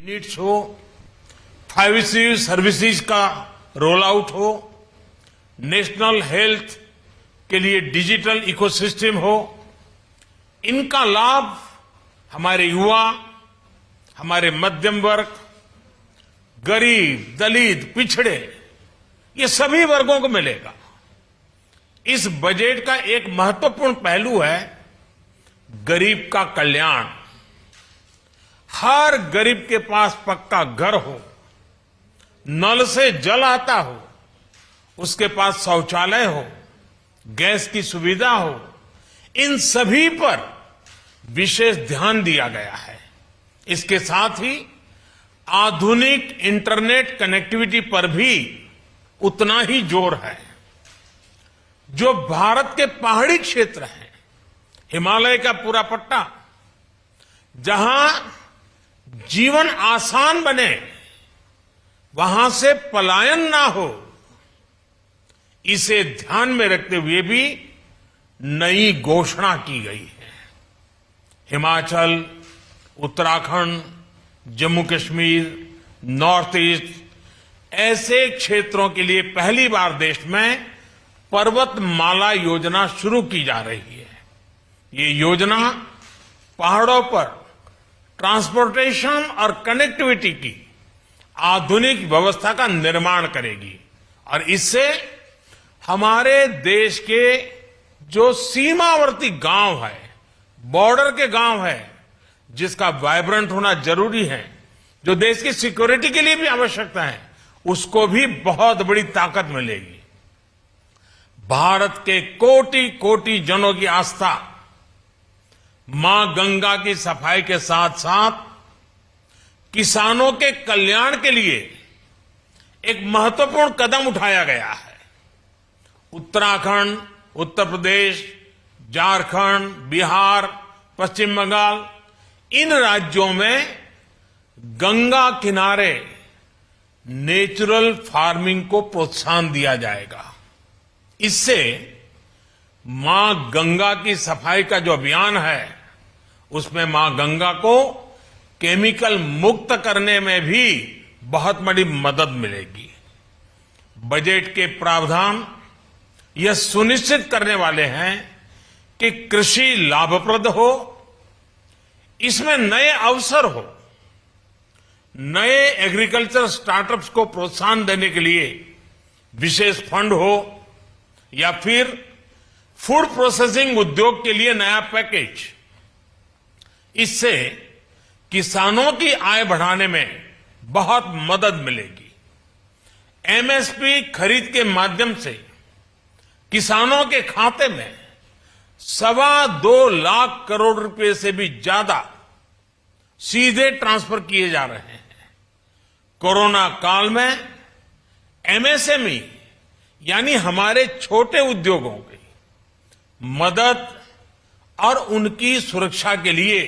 Units हो, 5G services का roll out हो, नेशनल हेल्थ के लिए डिजिटल इकोसिस्टम हो, इनका लाभ हमारे युवा, हमारे मध्यम वर्ग, गरीब, दलित, पिछड़े, ये सभी वर्गों को मिलेगा। इस बजट का एक महत्वपूर्ण पहलू है गरीब का कल्याण। हर गरीब के पास पक्का घर हो, नल से जल आता हो, उसके पास शौचालय हो, गैस की सुविधा हो, इन सभी पर विशेष ध्यान दिया गया है। इसके साथ ही आधुनिक इंटरनेट कनेक्टिविटी पर भी उतना ही जोर है। जो भारत के पहाड़ी क्षेत्र हैं, हिमालय का पूरा पट्टा, जहां जीवन आसान बने, वहां से पलायन ना हो, इसे ध्यान में रखते हुए भी नई घोषणा की गई है। हिमाचल, उत्तराखंड, जम्मू कश्मीर, नॉर्थ ईस्ट ऐसे क्षेत्रों के लिए पहली बार देश में पर्वतमाला योजना शुरू की जा रही है। ये योजना पहाड़ों पर ट्रांसपोर्टेशन और कनेक्टिविटी की आधुनिक व्यवस्था का निर्माण करेगी और इससे हमारे देश के जो सीमावर्ती गांव है, बॉर्डर के गांव है, जिसका वाइब्रेंट होना जरूरी है, जो देश की सिक्योरिटी के लिए भी आवश्यकता है, उसको भी बहुत बड़ी ताकत मिलेगी। भारत के कोटि कोटि जनों की आस्था मां गंगा की सफाई के साथ साथ किसानों के कल्याण के लिए एक महत्वपूर्ण कदम उठाया गया है। उत्तराखंड, उत्तर प्रदेश, झारखंड, बिहार, पश्चिम बंगाल, इन राज्यों में गंगा किनारे नेचुरल फार्मिंग को प्रोत्साहन दिया जाएगा। इससे मां गंगा की सफाई का जो अभियान है, उसमें मां गंगा को केमिकल मुक्त करने में भी बहुत बड़ी मदद मिलेगी। बजट के प्रावधान यह सुनिश्चित करने वाले हैं कि कृषि लाभप्रद हो, इसमें नए अवसर हो, नए एग्रीकल्चर स्टार्टअप्स को प्रोत्साहन देने के लिए विशेष फंड हो, या फिर फूड प्रोसेसिंग उद्योग के लिए नया पैकेज। इससे किसानों की आय बढ़ाने में बहुत मदद मिलेगी। एमएसपी खरीद के माध्यम से किसानों के खाते में 2.25 लाख करोड़ रुपए से भी ज्यादा सीधे ट्रांसफर किए जा रहे हैं। कोरोना काल में एमएसएमई यानी हमारे छोटे उद्योगों की मदद और उनकी सुरक्षा के लिए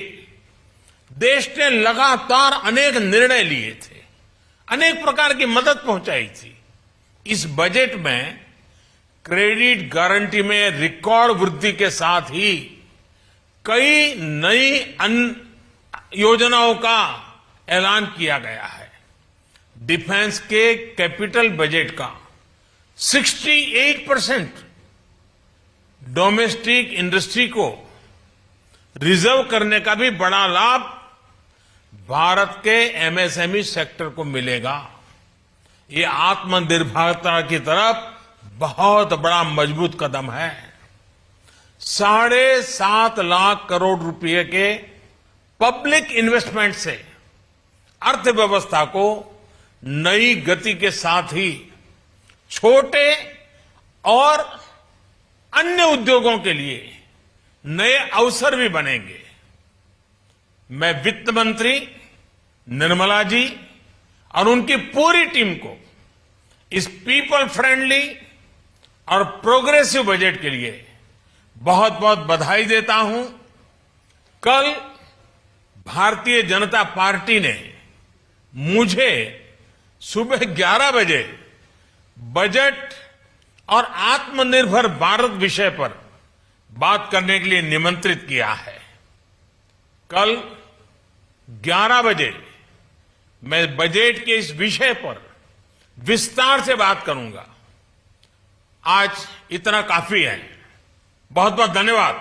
देश ने लगातार अनेक निर्णय लिए थे, अनेक प्रकार की मदद पहुंचाई थी। इस बजट में क्रेडिट गारंटी में रिकॉर्ड वृद्धि के साथ ही कई नई योजनाओं का ऐलान किया गया है। डिफेंस के कैपिटल बजट का 68% डोमेस्टिक इंडस्ट्री को रिजर्व करने का भी बड़ा लाभ भारत के एमएसएमई सेक्टर को मिलेगा। ये आत्मनिर्भरता की तरफ बहुत बड़ा मजबूत कदम है। 7.5 लाख करोड़ रुपए के पब्लिक इन्वेस्टमेंट से अर्थव्यवस्था को नई गति के साथ ही छोटे और अन्य उद्योगों के लिए नए अवसर भी बनेंगे। मैं वित्त मंत्री निर्मला जी और उनकी पूरी टीम को इस पीपल फ्रेंडली और प्रोग्रेसिव बजट के लिए बहुत बहुत बधाई देता हूं। कल भारतीय जनता पार्टी ने मुझे सुबह 11 बजे बजट और आत्मनिर्भर भारत विषय पर बात करने के लिए निमंत्रित किया है। कल 11 बजे मैं बजट के इस विषय पर विस्तार से बात करूंगा। आज इतना काफी है। बहुत बहुत धन्यवाद।